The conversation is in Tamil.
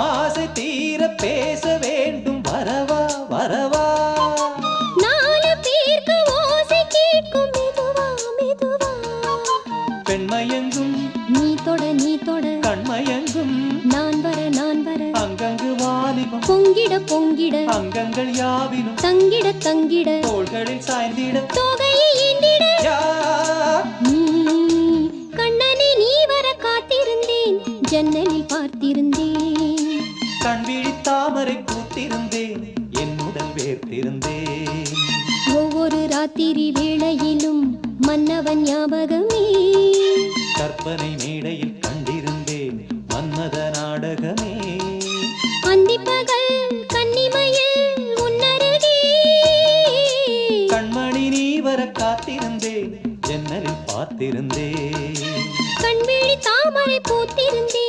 ஆசை தீர பேச வேண்டும் வரவா வரவா நாலு பேருக்கு ஓசை கேட்கும் மெதுவா மெதுவா பெண்மயங்கும் நீ தொட கண்மயங்கும் நான் வர அங்கங்கு வாலிபம் பொங்கிட பொங்கிட அங்கங்கள் யாவிலும் தங்கிட தங்கிட தோள்களில் சாய்ந்திட தோகையை ஏந்திட யார் நீ கண்ணனை நீ வர காத்திருந்தேன் ஜன்னலில் பார்த்திருந்தேன் கண் விழி தாமரை பூத்திருந்தேன் என்னுடன் வேர்த்திருந்தேன் ஒவ்வொரு ராத்திரி வேளையிலும் மன்னவன் ஞாபகமே கற்பனை மேடையில் கண்டிருந்தேன் மன்மத நாடகமே அந்திப்பகல் கன்னிமையில் உன்னருகே கண்மணி நீ வர காத்திருந்தேன் ஜன்னலில் பார்த்திருந்தேன் கண்விழி தாமரை பூத்திருந்தேன்